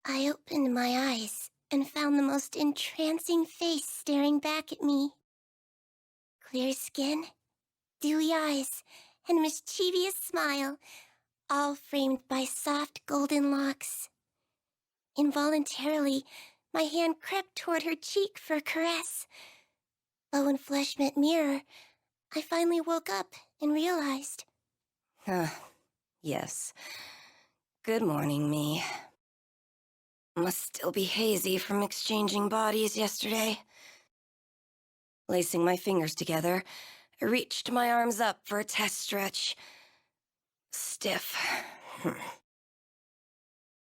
I opened my eyes and found the most entrancing face staring back at me. Clear skin, dewy eyes, and mischievous smile, all framed by soft golden locks. Involuntarily, my hand crept toward her cheek for a caress. But when flesh met mirror, I finally woke up and realized. Yes. Good morning, me. Must still be hazy from exchanging bodies yesterday. Lacing my fingers together, I reached my arms up for a test stretch. Stiff.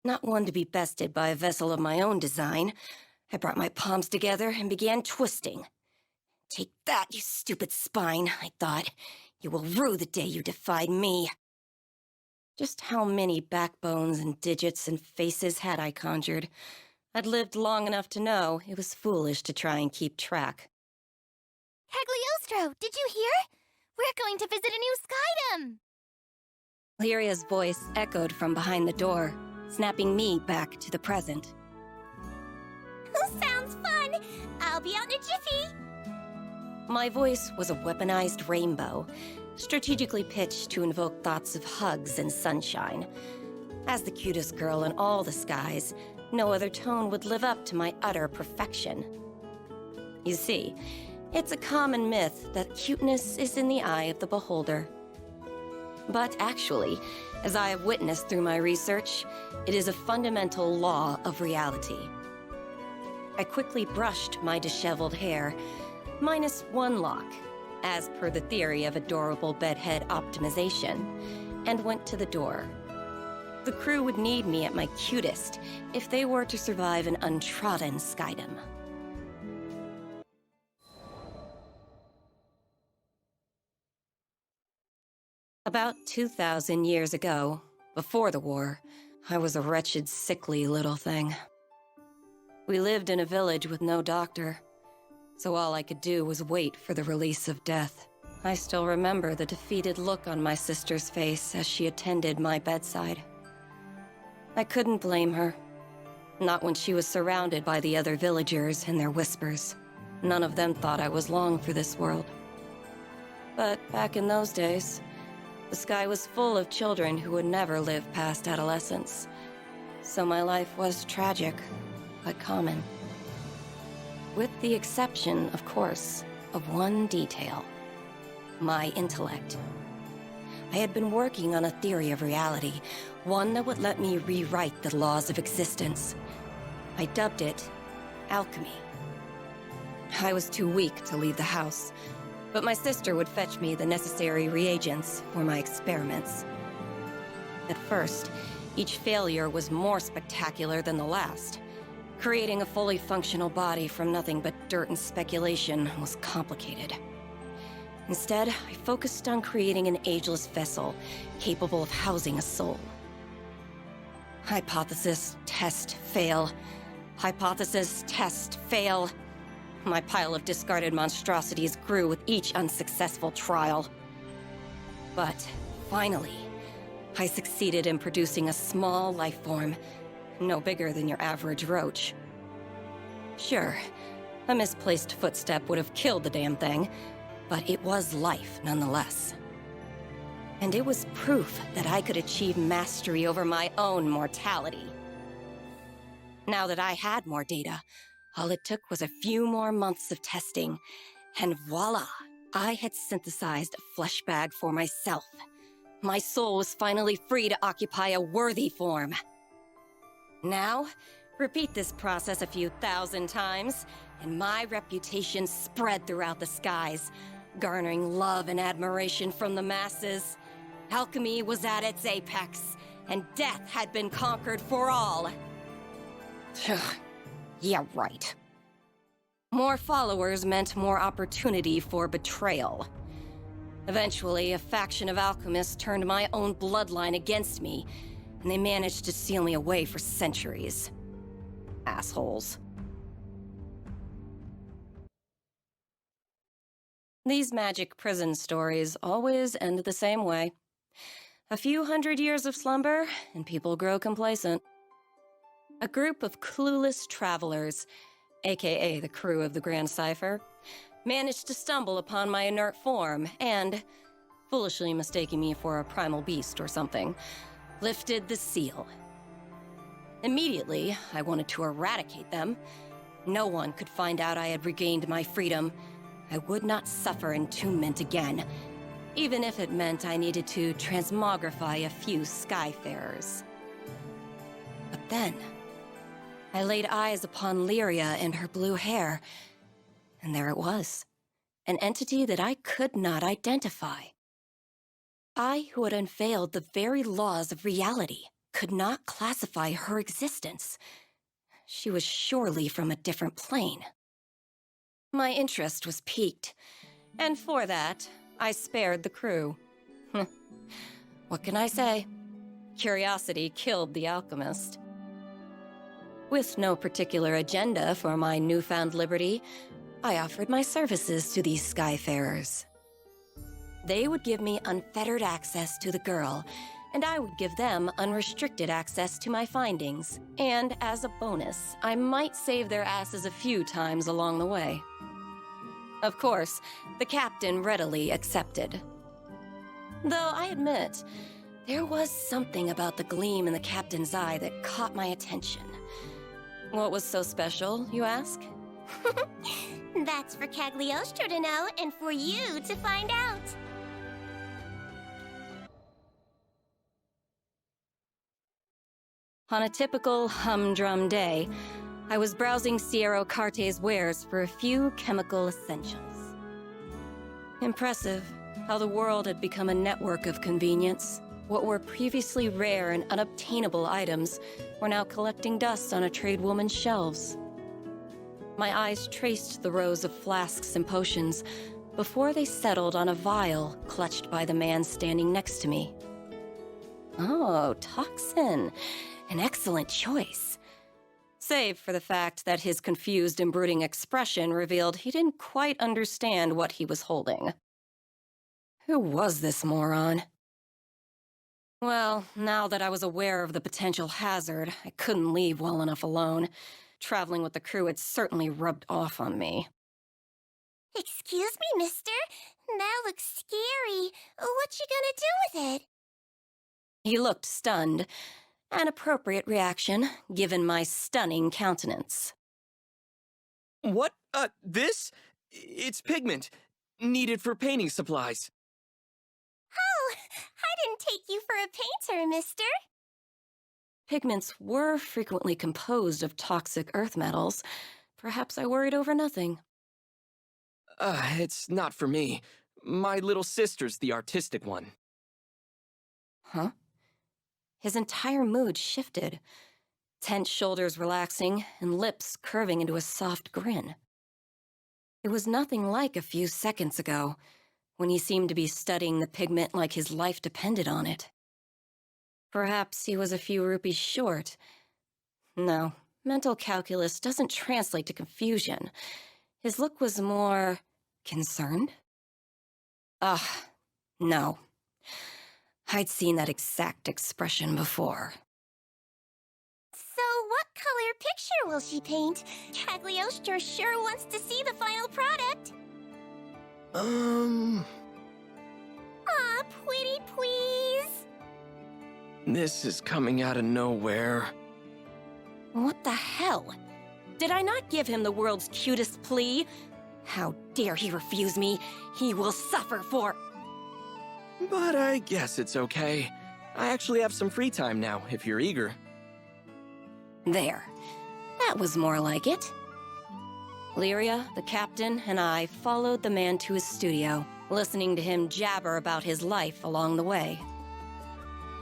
Not one to be bested by a vessel of my own design, I brought my palms together and began twisting. Take that, you stupid spine, I thought. You will rue the day you defied me. Just how many backbones and digits and faces had I conjured? I'd lived long enough to know it was foolish to try and keep track. Cagliostro, did you hear? We're going to visit a new skydom! Lyria's voice echoed from behind the door, snapping me back to the present. Sounds fun! I'll be out in a jiffy! My voice was a weaponized rainbow, strategically pitched to invoke thoughts of hugs and sunshine. As the cutest girl in all the skies, no other tone would live up to my utter perfection. You see, it's a common myth that cuteness is in the eye of the beholder. But actually, as I have witnessed through my research, it is a fundamental law of reality. I quickly brushed my disheveled hair, minus one lock, as per the theory of adorable bedhead optimization, and went to the door. The crew would need me at my cutest if they were to survive an untrodden skydom. About 2,000 years ago, before the war, I was a wretched, sickly little thing. We lived in a village with no doctor, so all I could do was wait for the release of death. I still remember the defeated look on my sister's face as she attended my bedside. I couldn't blame her. Not when she was surrounded by the other villagers and their whispers. None of them thought I was long for this world. But back in those days, the sky was full of children who would never live past adolescence. So my life was tragic, but common. With the exception, of course, of one detail. My intellect. I had been working on a theory of reality, one that would let me rewrite the laws of existence. I dubbed it alchemy. I was too weak to leave the house, but my sister would fetch me the necessary reagents for my experiments. At first, each failure was more spectacular than the last. Creating a fully functional body from nothing but dirt and speculation was complicated. Instead, I focused on creating an ageless vessel capable of housing a soul. Hypothesis, test, fail. Hypothesis, test, fail. My pile of discarded monstrosities grew with each unsuccessful trial. But finally, I succeeded in producing a small life form, no bigger than your average roach. Sure, a misplaced footstep would have killed the damn thing, but it was life nonetheless. And it was proof that I could achieve mastery over my own mortality. Now that I had more data, all it took was a few more months of testing, and voila! I had synthesized a flesh bag for myself. My soul was finally free to occupy a worthy form. Now, repeat this process a few thousand times, and my reputation spread throughout the skies, garnering love and admiration from the masses. Alchemy was at its apex, and death had been conquered for all. Yeah, right. More followers meant more opportunity for betrayal. Eventually, a faction of alchemists turned my own bloodline against me, and they managed to seal me away for centuries. Assholes. These magic prison stories always end the same way. A few hundred years of slumber, and people grow complacent. A group of clueless travelers, aka the crew of the Grand Cipher, managed to stumble upon my inert form and, foolishly mistaking me for a primal beast or something, lifted the seal. Immediately, I wanted to eradicate them. No one could find out I had regained my freedom. I would not suffer entombment again, even if it meant I needed to transmogrify a few Skyfarers. But then, I laid eyes upon Lyria and her blue hair, and there it was, an entity that I could not identify. I, who had unveiled the very laws of reality, could not classify her existence. She was surely from a different plane. My interest was piqued, and for that, I spared the crew. What can I say? Curiosity killed the alchemist. With no particular agenda for my newfound liberty, I offered my services to these Skyfarers. They would give me unfettered access to the girl, and I would give them unrestricted access to my findings. And as a bonus, I might save their asses a few times along the way. Of course, the captain readily accepted. Though I admit, there was something about the gleam in the captain's eye that caught my attention. What was so special, you ask? That's for Cagliostro to know and for you to find out. On a typical humdrum day, I was browsing Sierra Carte's wares for a few chemical essentials. Impressive how the world had become a network of convenience. What were previously rare and unobtainable items were now collecting dust on a tradewoman's shelves. My eyes traced the rows of flasks and potions before they settled on a vial clutched by the man standing next to me. Oh, toxin. An excellent choice. Save for the fact that his confused and brooding expression revealed he didn't quite understand what he was holding. Who was this moron? Well, now that I was aware of the potential hazard, I couldn't leave well enough alone. Traveling with the crew had certainly rubbed off on me. Excuse me, mister? That looks scary. What you gonna do with it? He looked stunned. An appropriate reaction, given my stunning countenance. What? This? It's pigment. Needed for painting supplies. Oh, I didn't take you for a painter, mister. Pigments were frequently composed of toxic earth metals. Perhaps I worried over nothing. It's not for me. My little sister's the artistic one. Huh? His entire mood shifted, tense shoulders relaxing and lips curving into a soft grin. It was nothing like a few seconds ago, when he seemed to be studying the pigment like his life depended on it. Perhaps he was a few rupees short. No, mental calculus doesn't translate to confusion. His look was more concerned? No. I'd seen that exact expression before. So what color picture will she paint? Cagliostro sure wants to see the final product. Aw, pretty please. This is coming out of nowhere. What the hell? Did I not give him the world's cutest plea? How dare he refuse me? He will suffer for... But I guess it's okay. I actually have some free time now, if you're eager. There. That was more like it. Lyria, the captain, and I followed the man to his studio, listening to him jabber about his life along the way.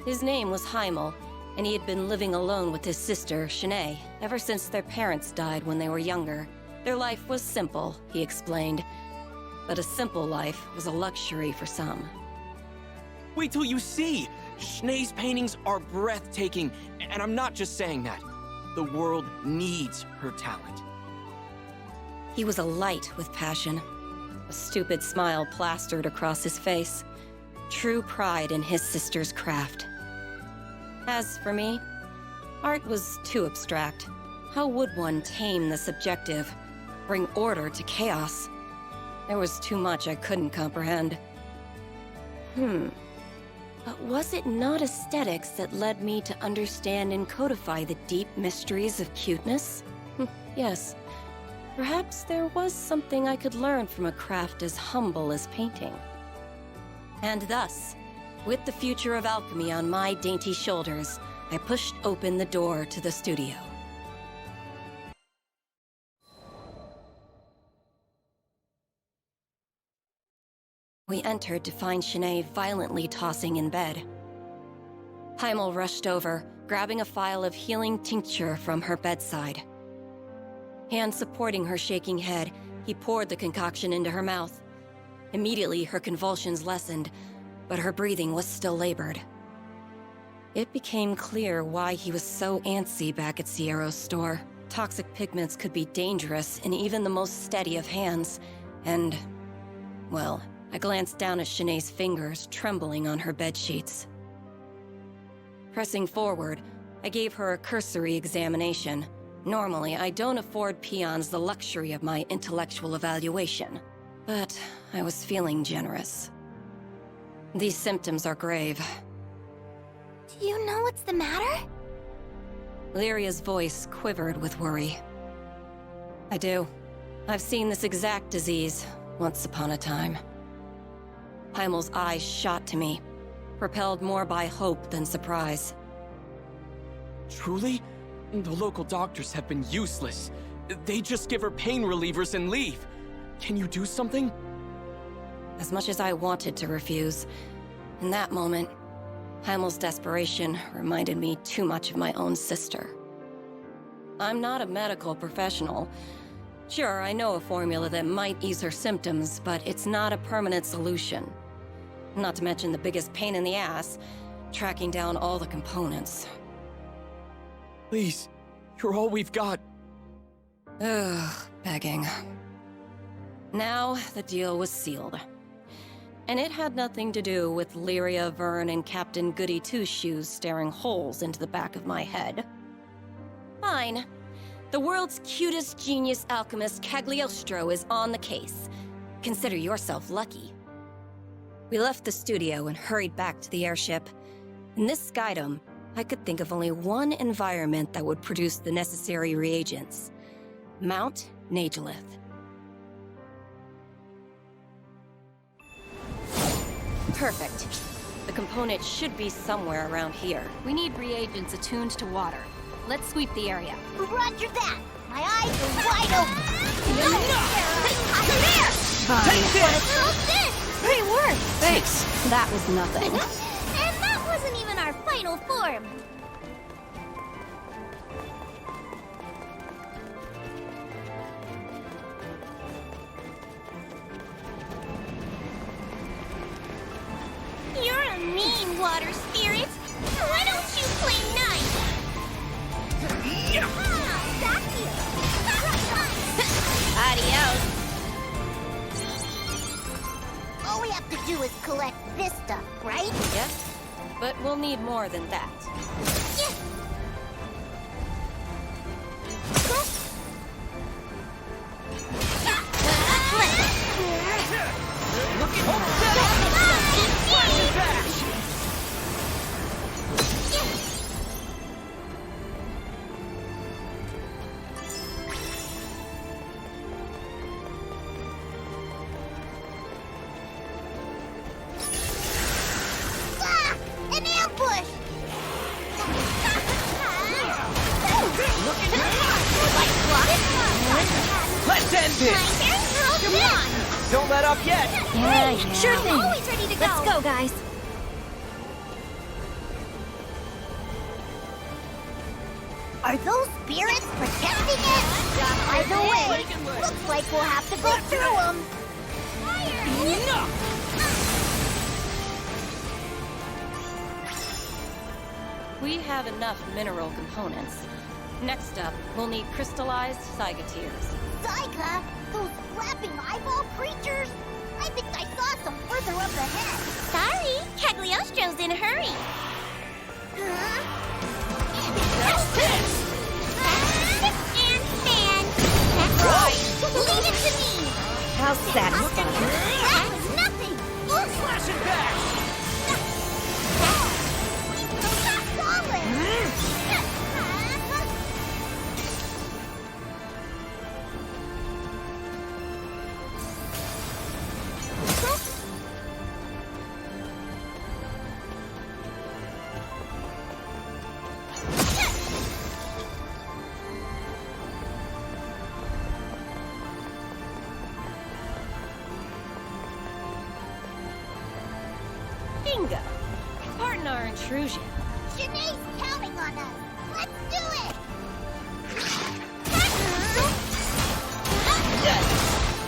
His name was Heimel, and he had been living alone with his sister, Shanae, ever since their parents died when they were younger. Their life was simple, he explained. But a simple life was a luxury for some. Wait till you see! Shnae's paintings are breathtaking, and I'm not just saying that. The world needs her talent. He was alight with passion. A stupid smile plastered across his face. True pride in his sister's craft. As for me, Art was too abstract. How would one tame the subjective, bring order to chaos? There was too much I couldn't comprehend. But was it not aesthetics that led me to understand and codify the deep mysteries of cuteness? Yes. Perhaps there was something I could learn from a craft as humble as painting. And thus, with the future of alchemy on my dainty shoulders, I pushed open the door to the studio. We entered to find Shanae violently tossing in bed. Heimel rushed over, grabbing a phial of healing tincture from her bedside. Hand supporting her shaking head, he poured the concoction into her mouth. Immediately, her convulsions lessened, but her breathing was still labored. It became clear why he was so antsy back at Sierra's store. Toxic pigments could be dangerous in even the most steady of hands, and, well, I glanced down at Shanae's fingers trembling on her bedsheets. Pressing forward, I gave her a cursory examination. Normally, I don't afford peons the luxury of my intellectual evaluation, but I was feeling generous. These symptoms are grave. Do you know what's the matter? Lyria's voice quivered with worry. I do. I've seen this exact disease once upon a time. Heimel's eyes shot to me, propelled more by hope than surprise. Truly? The local doctors have been useless. They just give her pain relievers and leave. Can you do something? As much as I wanted to refuse, in that moment, Heimel's desperation reminded me too much of my own sister. I'm not a medical professional. Sure, I know a formula that might ease her symptoms, but it's not a permanent solution. Not to mention the biggest pain in the ass, tracking down all the components. Please, you're all we've got. Ugh, begging. Now, the deal was sealed. And it had nothing to do with Lyria, Vern, and Captain Goody Two-Shoes staring holes into the back of my head. Fine. The world's cutest genius alchemist Cagliostro is on the case. Consider yourself lucky. We left the studio and hurried back to the airship. In this skydom, I could think of only one environment that would produce the necessary reagents. Mount Nagelith. Perfect. The component should be somewhere around here. We need reagents attuned to water. Let's sweep the area. Roger that! My eyes are wide open! Fine. Take this! What's this? Great work! Thanks. That was nothing. And that wasn't even our final form! You're a mean water spirit! Why don't you play nice? Ah, that's you! Adios. All we have to do is collect this stuff, right? Yes, but we'll need more than that. Yeah. An ambush! Let's end this! Come on! Don't let up yet! Yeah. Sure thing! Always ready to go! Let's go, guys. Are those spirits protecting it? Either way, looks like we'll have to go through them. We have enough mineral components. Next up, we'll need crystallized Cygateers. Zyga? Those flapping eyeball creatures? I think I saw some further up ahead. Sorry, Cagliostro's in a hurry. Huh? satisfying. That was nothing! Flashing back! Bingo! Pardon our intrusion. Janae's counting on us. Let's do it!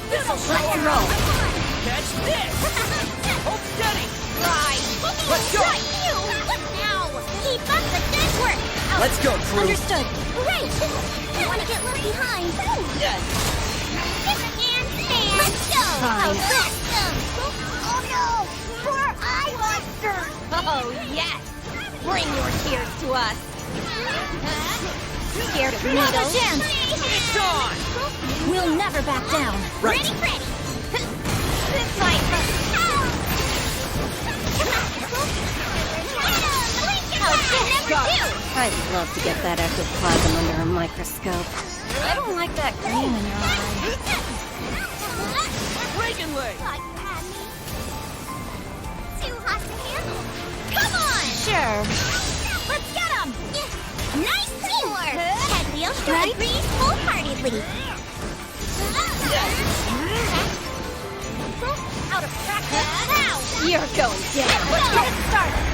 This'll Let's roll. catch this! Hold steady! Right. Let's go! Right, you! Now! Keep up the good work! Let's go, crew! Understood. Great! I want to get left behind. Let's go! Fine. Awesome! Oh no! Poor eye monster! Oh, yes! Bring your tears to us. Scared of needles? It's on! We'll never back down. Right. Ready! This might hurt. I'd love to get that ectoplasm under a microscope. I don't like that gleam in your eye. Reagan leg! Too hot to handle. Come on! Sure. Let's get him! Nice teamwork! Cagliostro Right? agrees wholeheartedly. Out of practice now! You're going down. Let's get it started!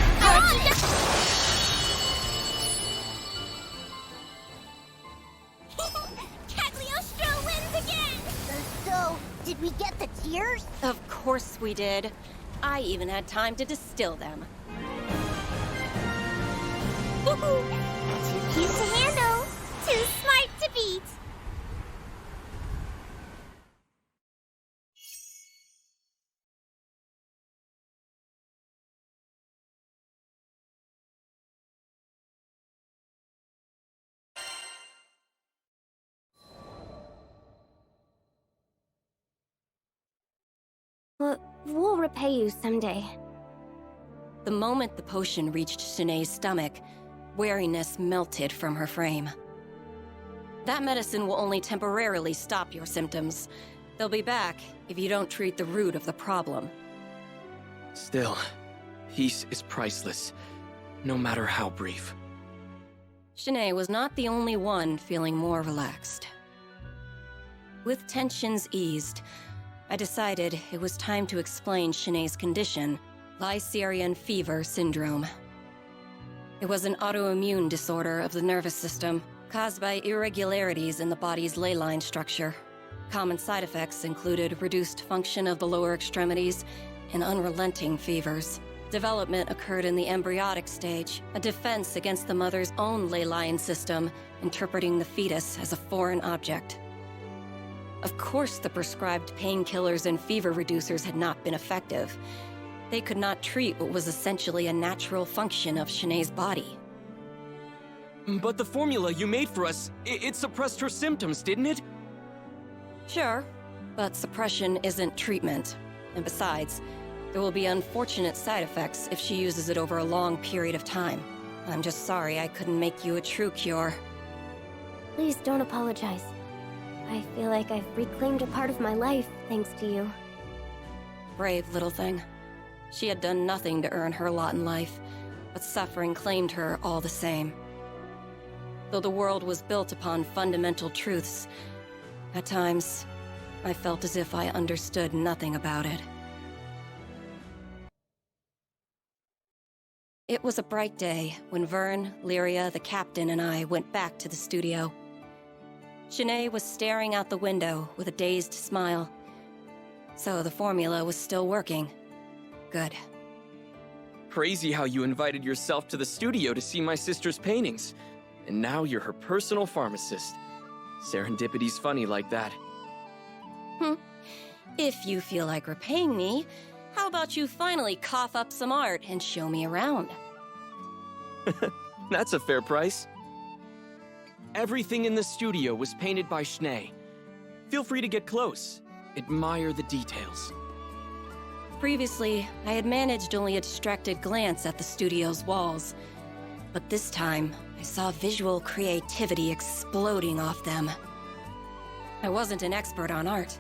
Cagliostro wins again! So, did we get the tears? Of course we did. I even had time to distill them. Too cute to handle, too smart to beat. We'll repay you someday. The moment the potion reached Shanae's stomach, wariness melted from her frame. That medicine will only temporarily stop your symptoms. They'll be back if you don't treat the root of the problem. Still, peace is priceless, no matter how brief. Shanae was not the only one feeling more relaxed. With tensions eased, I decided it was time to explain Shanae's condition, Lycerian fever syndrome. It was an autoimmune disorder of the nervous system, caused by irregularities in the body's ley line structure. Common side effects included reduced function of the lower extremities and unrelenting fevers. Development occurred in the embryonic stage, a defense against the mother's own ley line system, interpreting the fetus as a foreign object. Of course, the prescribed painkillers and fever reducers had not been effective. They could not treat what was essentially a natural function of Shanae's body. But the formula you made for us, it suppressed her symptoms, didn't it? Sure, but suppression isn't treatment. And besides, there will be unfortunate side effects if she uses it over a long period of time. I'm just sorry I couldn't make you a true cure. Please don't apologize. I feel like I've reclaimed a part of my life thanks to you. Brave little thing. She had done nothing to earn her lot in life, but suffering claimed her all the same. Though the world was built upon fundamental truths, at times, I felt as if I understood nothing about it. It was a bright day when Vern, Lyria, the captain, and I went back to the studio. Shanae was staring out the window with a dazed smile. So the formula was still working. Good. Crazy how you invited yourself to the studio to see my sister's paintings. And now you're her personal pharmacist. Serendipity's funny like that. If you feel like repaying me, how about you finally cough up some art and show me around? That's a fair price. Everything in the studio was painted by Shanae. Feel free to get close. admire the details. Previously, I had managed only a distracted glance at the studio's walls. But this time, I saw visual creativity exploding off them. I wasn't an expert on art,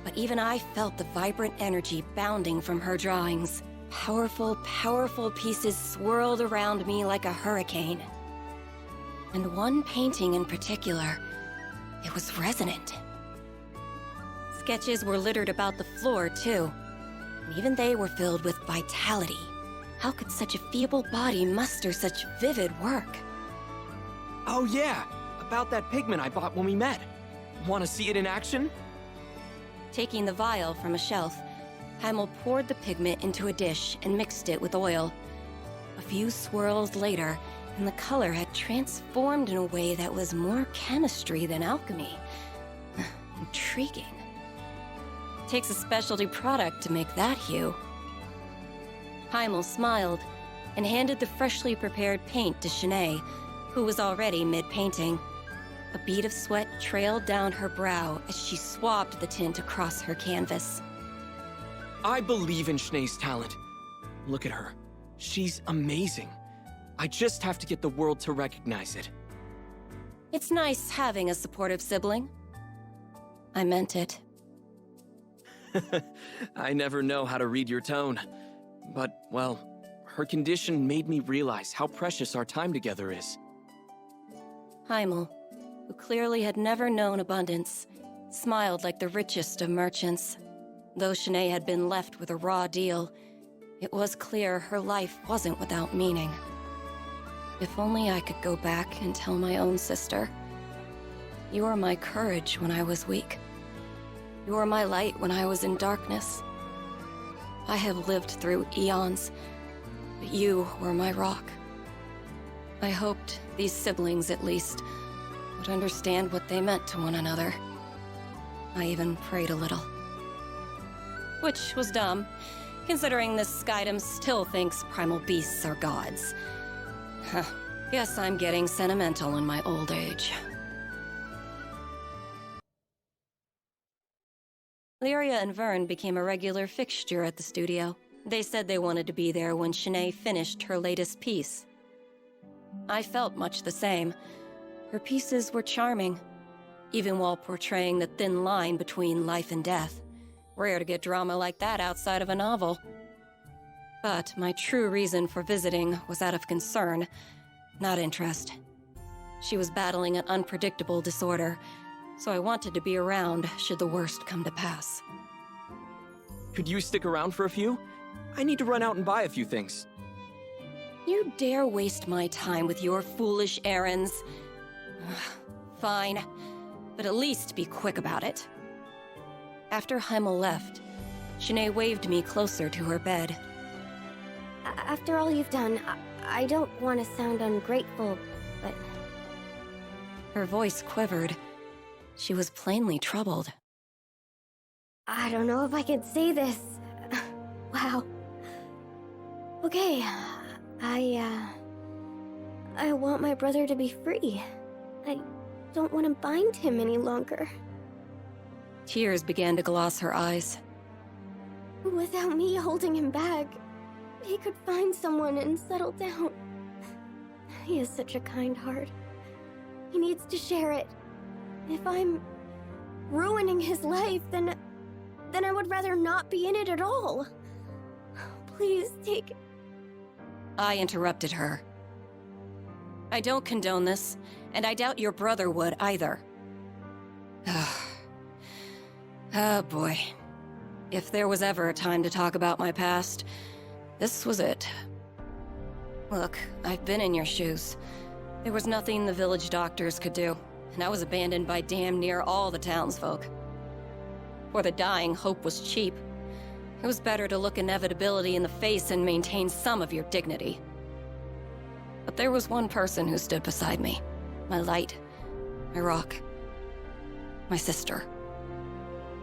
but even I felt the vibrant energy bounding from her drawings. Powerful, powerful pieces swirled around me like a hurricane. And one painting in particular, it was resonant. Sketches were littered about the floor, too. And even they were filled with vitality. How could such a feeble body muster such vivid work? Oh yeah, about that pigment I bought when we met. Want to see it in action? Taking the vial from a shelf, Heimel poured the pigment into a dish and mixed it with oil. A few swirls later, and the color had transformed in a way that was more chemistry than alchemy. Intriguing. Takes a specialty product to make that hue. Heimel smiled and handed the freshly prepared paint to Shanae, who was already mid-painting. A bead of sweat trailed down her brow as she swabbed the tint across her canvas. I believe in Shanae's talent. Look at her. She's amazing. I just have to get the world to recognize it. It's nice having a supportive sibling. I meant it. I never know how to read your tone. But, well, her condition made me realize how precious our time together is. Heimel, who clearly had never known abundance, smiled like the richest of merchants. Though Shanae had been left with a raw deal, it was clear her life wasn't without meaning. If only I could go back and tell my own sister, "You were my courage when I was weak. You were my light when I was in darkness. I have lived through eons, but you were my rock." I hoped these siblings, at least, would understand what they meant to one another. I even prayed a little. Which was dumb, considering this Skydom still thinks primal beasts are gods. Huh. Guess I'm getting sentimental in my old age. Lyria and Vern became a regular fixture at the studio. They said they wanted to be there when Shanae finished her latest piece. I felt much the same. Her pieces were charming, even while portraying the thin line between life and death. Rare to get drama like that outside of a novel. But my true reason for visiting was out of concern, not interest. She was battling an unpredictable disorder, so I wanted to be around should the worst come to pass. Could you stick around for a few? I need to run out and buy a few things. You dare waste my time with your foolish errands? Fine, but at least be quick about it. After Heimel left, Shanae waved me closer to her bed. After all you've done, I don't want to sound ungrateful, but... Her voice quivered. She was plainly troubled. I don't know if I could say this. Wow. Okay, I want my brother to be free. I don't want to bind him any longer. Tears began to gloss her eyes. Without me holding him back, he could find someone and settle down. He has such a kind heart. He needs to share it. If I'm ruining his life, then I would rather not be in it at all. Please take... I interrupted her. I don't condone this, and I doubt your brother would either. Oh boy. If there was ever a time to talk about my past, this was it. Look, I've been in your shoes. There was nothing the village doctors could do, and I was abandoned by damn near all the townsfolk. For the dying, hope was cheap. It was better to look inevitability in the face and maintain some of your dignity. But there was one person who stood beside me. My light. My rock. My sister.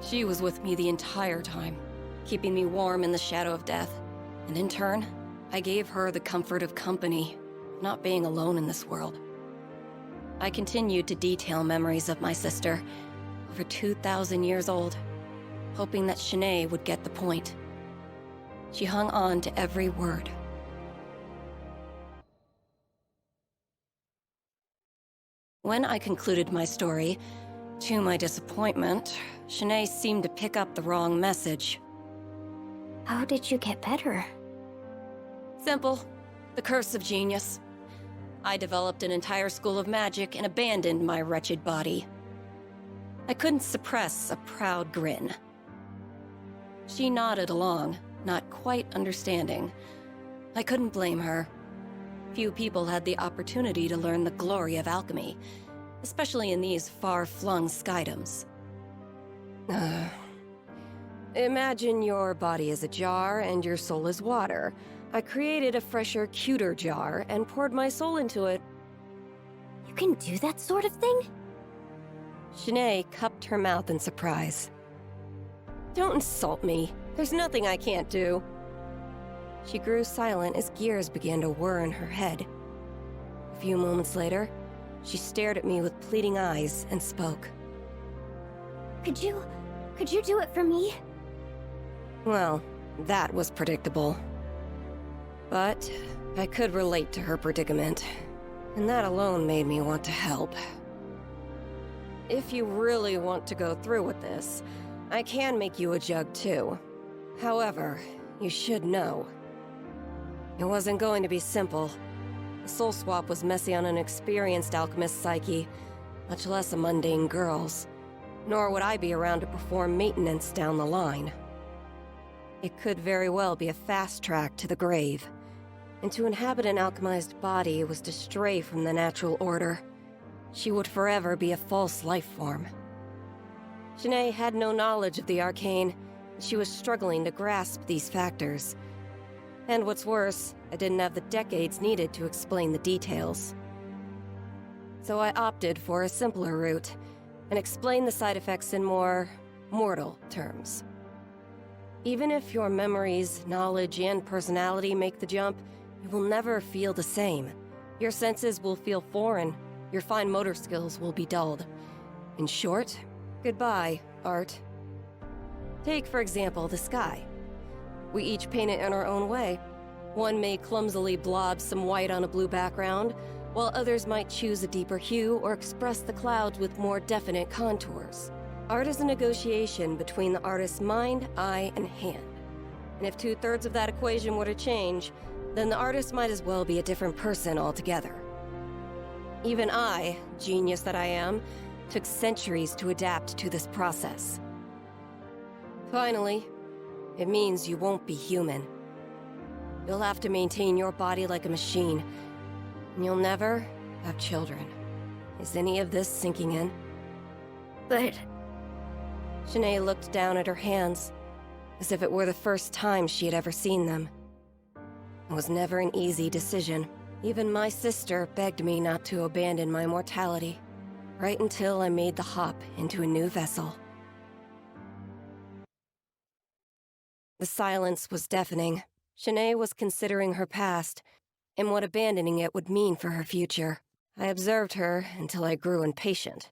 She was with me the entire time, keeping me warm in the shadow of death. And in turn, I gave her the comfort of company, not being alone in this world. I continued to detail memories of my sister, over 2,000 years old. hoping that Shanae would get the point. She hung on to every word. When I concluded my story, to my disappointment, Shanae seemed to pick up the wrong message. How did you get better? Simple. The curse of genius. I developed an entire school of magic and abandoned my wretched body. I couldn't suppress a proud grin. She nodded along, not quite understanding. I couldn't blame her. Few people had the opportunity to learn the glory of alchemy, especially in these far-flung skydoms. Imagine your body is a jar and your soul is water. I created a fresher, cuter jar and poured my soul into it. You can do that sort of thing? Shanae cupped her mouth in surprise. Don't insult me. There's nothing I can't do. She grew silent as gears began to whir in her head. A few moments later, she stared at me with pleading eyes and spoke. Could you do it for me? Well, that was predictable. But I could relate to her predicament, and that alone made me want to help. If you really want to go through with this, I can make you a jug too. However, you should know. It wasn't going to be simple. The soul swap was messy on an experienced alchemist's psyche, much less a mundane girl's. Nor would I be around to perform maintenance down the line. It could very well be a fast track to the grave. And to inhabit an alchemized body was to stray from the natural order. She would forever be a false life form. Shanae had no knowledge of the arcane. She was struggling to grasp these factors. And what's worse, I didn't have the decades needed to explain the details. So I opted for a simpler route, and explained the side effects in more mortal terms. Even if your memories, knowledge, and personality make the jump, you will never feel the same. Your senses will feel foreign. Your fine motor skills will be dulled. In short, goodbye, art. Take, for example, the sky. We each paint it in our own way. One may clumsily blob some white on a blue background, while others might choose a deeper hue or express the clouds with more definite contours. Art is a negotiation between the artist's mind, eye, and hand. And if 2/3 of that equation were to change, then the artist might as well be a different person altogether. Even I, genius that I am, took centuries to adapt to this process. Finally, it means you won't be human. You'll have to maintain your body like a machine, and you'll never have children. Is any of this sinking in? But Shanae looked down at her hands, as if it were the first time she had ever seen them. It was never an easy decision. Even my sister begged me not to abandon my mortality, right until I made the hop into a new vessel. The silence was deafening. Shanae was considering her past, and what abandoning it would mean for her future. I observed her until I grew impatient.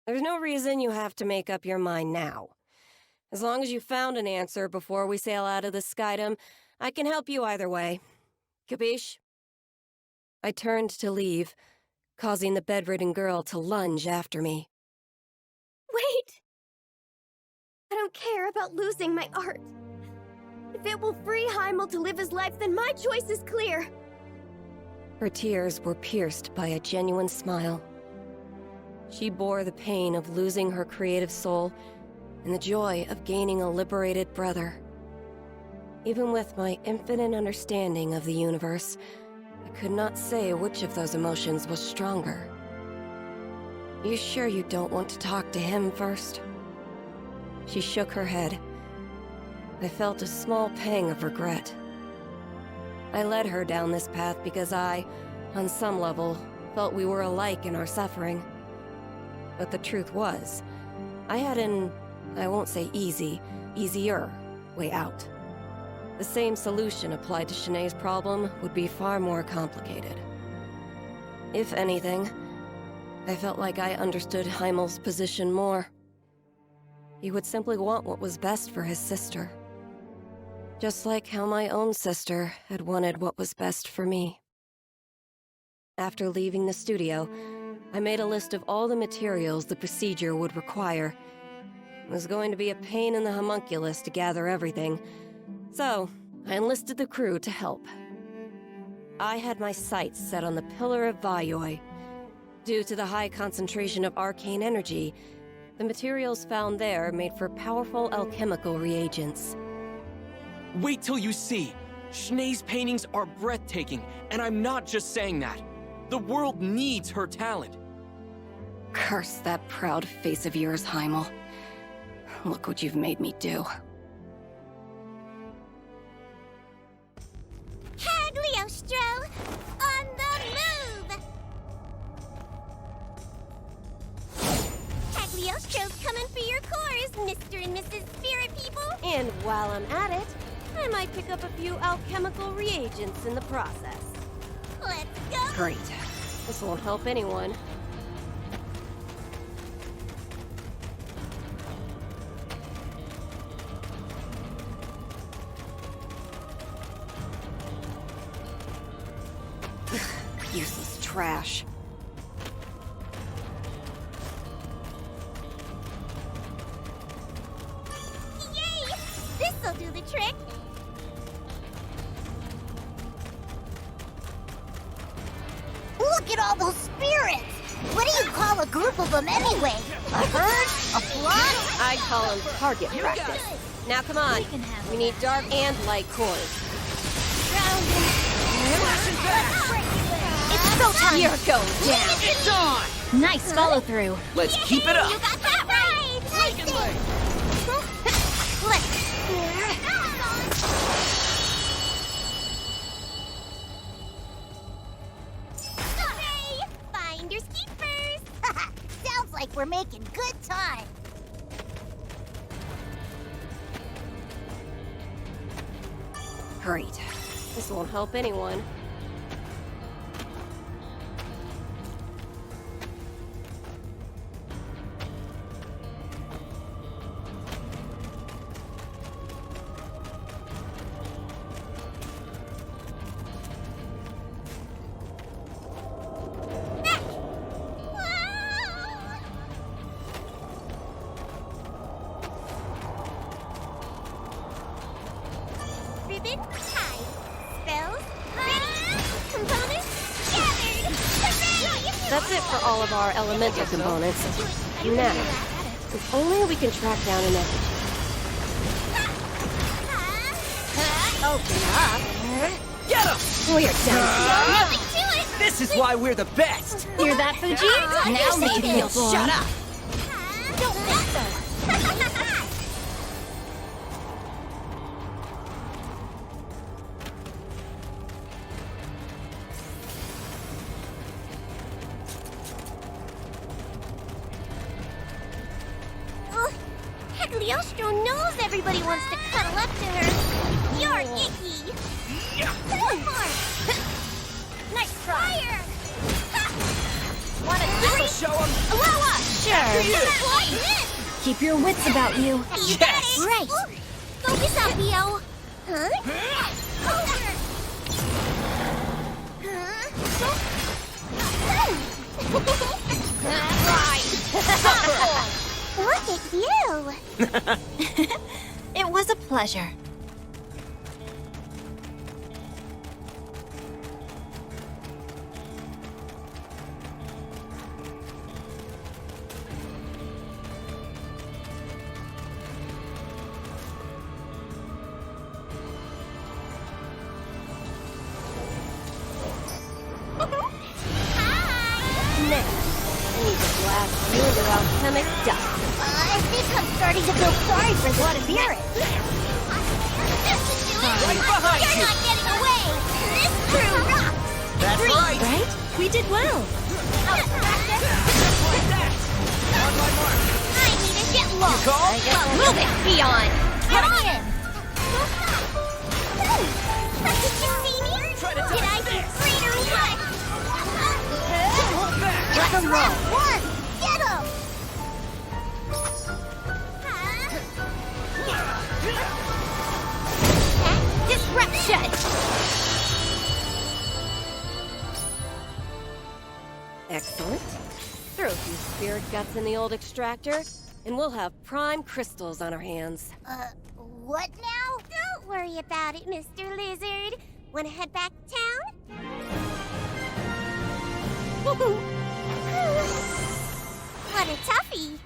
There's no reason you have to make up your mind now. As long as you found an answer before we sail out of the skydom, I can help you either way. Capiche? I turned to leave, causing the bedridden girl to lunge after me. wait! I don't care about losing my art. If it will free Heimel to live his life, then my choice is clear. Her tears were pierced by a genuine smile. She bore the pain of losing her creative soul and the joy of gaining a liberated brother. Even with my infinite understanding of the universe, I could not say which of those emotions was stronger. You sure you don't want to talk to him first? She shook her head. I felt a small pang of regret. I led her down this path because I, on some level, felt we were alike in our suffering. But the truth was, I had an, I won't say easier way out. The same solution applied to Shanae's problem would be far more complicated. If anything, I felt like I understood Heimel's position more. He would simply want what was best for his sister. Just like how my own sister had wanted what was best for me. After leaving the studio, I made a list of all the materials the procedure would require. It was going to be a pain in the homunculus to gather everything, so I enlisted the crew to help. I had my sights set on the Pillar of Vayoi. Due to the high concentration of arcane energy, the materials found there made for powerful alchemical reagents. Wait till you see! Schnei's paintings are breathtaking, and I'm not just saying that. The world needs her talent. Curse that proud face of yours, Heimel. Look what you've made me do. Cagliostro, on the move! Cagliostro's coming for your cores, Mr. and Mrs. Spirit People! And while I'm at it, I might pick up a few alchemical reagents in the process. Let's go! Great. This won't help anyone. Useless trash. Yay! This'll do the trick! Look at all those spirits! What do you call a group of them anyway? A herd? A flock? I call them target practice. Now come on, we need dark and light cores. It's go time! You're going down. It's on! Nice follow through. Let's keep it up! You got that right! Hooray! Finders keepers! Sounds like we're making good time. Great. This won't help anyone. Ribbon tied. Spells ready. Components gathered. Hooray! That's it for all of our elemental components. Now, if only we can track down an effigy. Open up. Get him! We're down. Nothing to it. This is why we're the best! Hear that, Fuji? Now maybe you'll Shut up! Don't let them. Cagliostro knows everybody wants to cuddle up to her. You're icky. Nice try. Wanna Show him! Allow Sure. Keep your wits about you. You got Yes! it. Right. Focus up, Leo. Huh? Look at you. It was a pleasure. Next, I need to blast you into alchemic dust. I think I'm starting to feel sorry for the spirit. Right behind You're you! not getting away. This crew rocks. That's right! Right? We did well. Like that! On my mark! I need to get lost. Call? Move it, Beyond. Get on in. Did you see me? Try to Did I touch do this. great or what? Hold back! Rock and roll. One. Get him. Huh? Excellent. Throw a few spirit guts in the old extractor, and we'll have prime crystals on our hands. What now? Don't worry about it, Mr. Lizard. Wanna head back to town? What a toughie!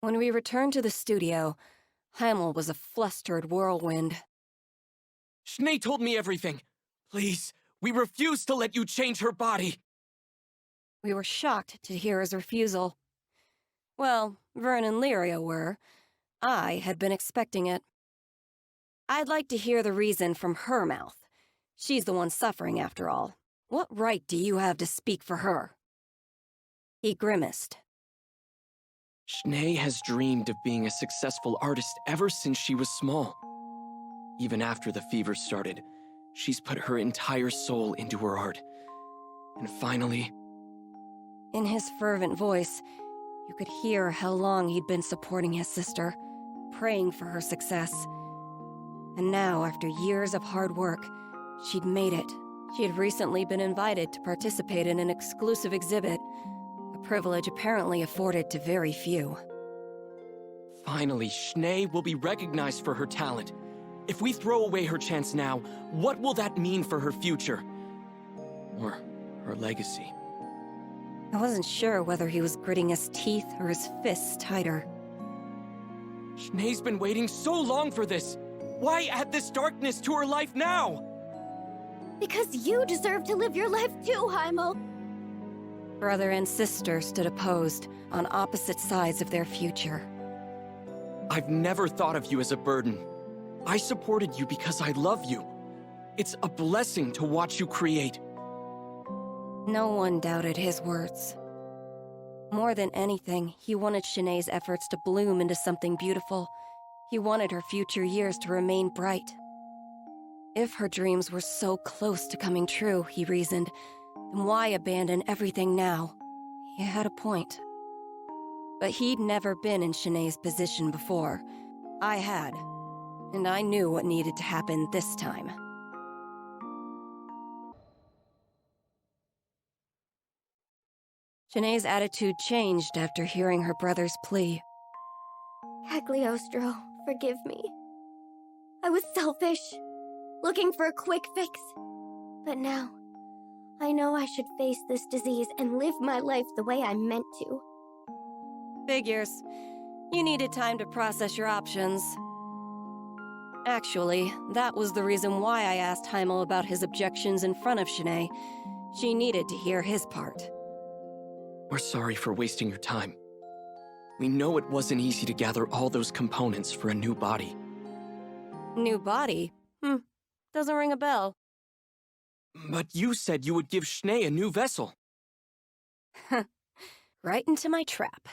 When we returned to the studio, Heimel was a flustered whirlwind. Schnee told me everything. Please, we refuse to let you change her body. We were shocked to hear his refusal. Well, Vern and Lyria were. I had been expecting it. I'd like to hear the reason from her mouth. She's the one suffering, after all. What right do you have to speak for her? He grimaced. Schnee has dreamed of being a successful artist ever since she was small. Even after the fever started, she's put her entire soul into her art. And finally... In his fervent voice, you could hear how long he'd been supporting his sister, praying for her success. And now, after years of hard work, she'd made it. She had recently been invited to participate in an exclusive exhibit, a privilege apparently afforded to very few. Finally, Schnee will be recognized for her talent. If we throw away her chance now, what will that mean for her future? Or her legacy? I wasn't sure whether he was gritting his teeth or his fists tighter. Schnee's been waiting so long for this! Why add this darkness to her life now? Because you deserve to live your life too, Heimel. Brother and sister stood opposed, on opposite sides of their future. I've never thought of you as a burden. I supported you because I love you. It's a blessing to watch you create. No one doubted his words. More than anything, he wanted Shanae's efforts to bloom into something beautiful. He wanted her future years to remain bright. If her dreams were so close to coming true, he reasoned, then why abandon everything now? He had a point. But he'd never been in Shanae's position before. I had. And I knew what needed to happen this time. Shanae's attitude changed after hearing her brother's plea. Cagliostro, forgive me. I was selfish, looking for a quick fix. But now, I know I should face this disease and live my life the way I meant to. Figures. You needed time to process your options. Actually, that was the reason why I asked Heimel about his objections in front of Shanae. She needed to hear his part. We're sorry for wasting your time. We know it wasn't easy to gather all those components for a new body. New body? Doesn't ring a bell. But you said you would give Schnee a new vessel. Right into my trap.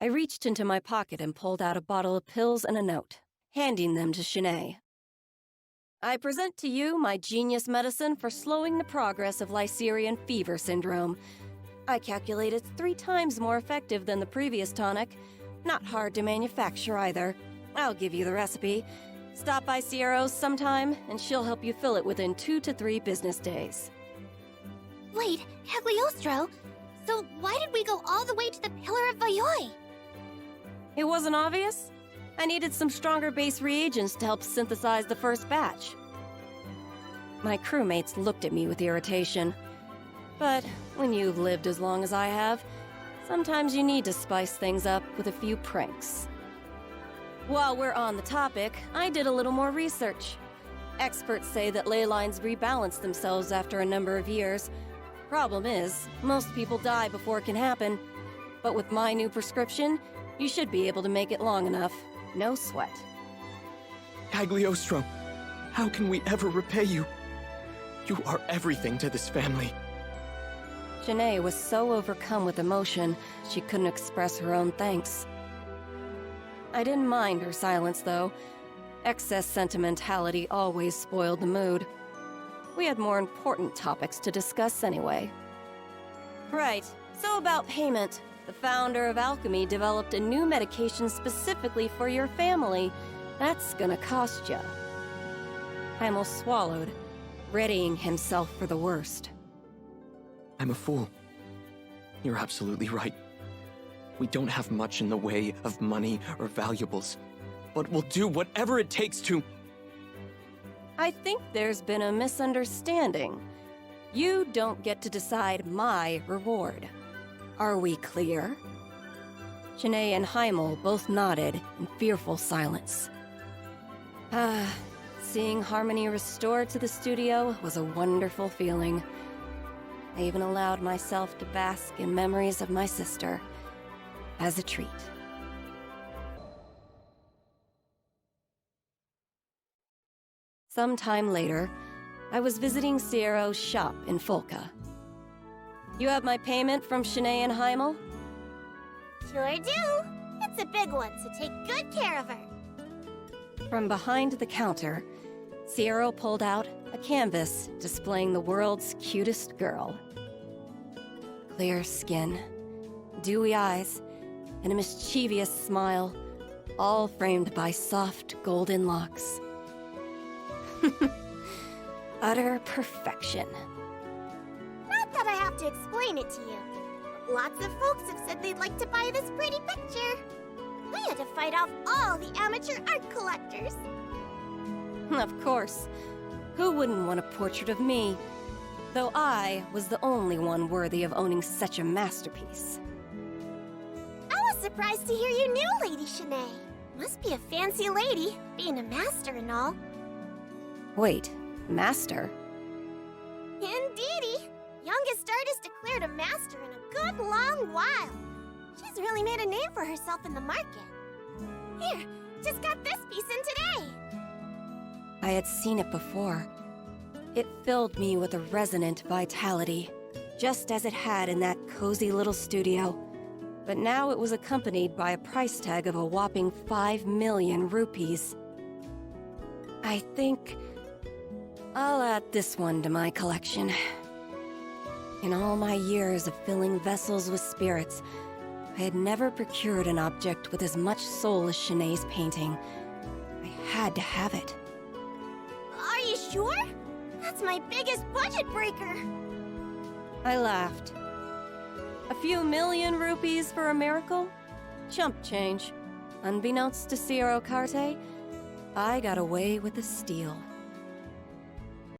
I reached into my pocket and pulled out a bottle of pills and a note, handing them to Shanae. I present to you my genius medicine for slowing the progress of Lycerian fever syndrome. I calculate it's 3 times more effective than the previous tonic. Not hard to manufacture either. I'll give you the recipe. Stop by Sierra's sometime, and she'll help you fill it within 2 to 3 business days. Wait, Cagliostro? So why did we go all the way to the Pillar of Vayoi? It wasn't obvious? I needed some stronger base reagents to help synthesize the first batch. My crewmates looked at me with irritation. But when you've lived as long as I have, sometimes you need to spice things up with a few pranks. While we're on the topic, I did a little more research. Experts say that ley lines rebalance themselves after a number of years. Problem is, most people die before it can happen. But with my new prescription, you should be able to make it long enough. No sweat. Cagliostro, how can we ever repay you? You are everything to this family. Shanae was so overcome with emotion, she couldn't express her own thanks. I didn't mind her silence, though. Excess sentimentality always spoiled the mood. We had more important topics to discuss anyway. Right, So about payment. The founder of Alchemy developed a new medication specifically for your family. That's gonna cost ya. Heimel swallowed, readying himself for the worst. I'm a fool. You're absolutely right. We don't have much in the way of money or valuables, but we'll do whatever it takes to... I think there's been a misunderstanding. You don't get to decide my reward. Are we clear? Janae and Heimel both nodded in fearful silence. Seeing harmony restored to the studio was a wonderful feeling. I even allowed myself to bask in memories of my sister as a treat. Sometime later, I was visiting Ciero's shop in Folca. You have my payment from Shanae and Heimel? Sure do. It's a big one, so take good care of her. From behind the counter, Ciero pulled out a canvas displaying the world's cutest girl. Clear skin, dewy eyes, and a mischievous smile, all framed by soft golden locks. Utter perfection. Not that I have to explain it to you. Lots of folks have said they'd like to buy this pretty picture. We had to fight off all the amateur art collectors. Of course. Who wouldn't want a portrait of me? Though I was the only one worthy of owning such a masterpiece. I was surprised to hear you knew Lady Shanae. Must be a fancy lady, being a master and all. Wait, master? Indeedy. Youngest artist declared a master in a good long while. She's really made a name for herself in the market. Here, just got this piece in today. I had seen it before. It filled me with a resonant vitality, just as it had in that cozy little studio. But now it was accompanied by a price tag of a whopping 5 million rupees. I think I'll add this one to my collection. In all my years of filling vessels with spirits, I had never procured an object with as much soul as Shanae's painting. I had to have it. Are you sure? That's my biggest budget breaker. I laughed. A few million rupees for a miracle? Chump change. Unbeknownst to Ciero Carte, I got away with the steal.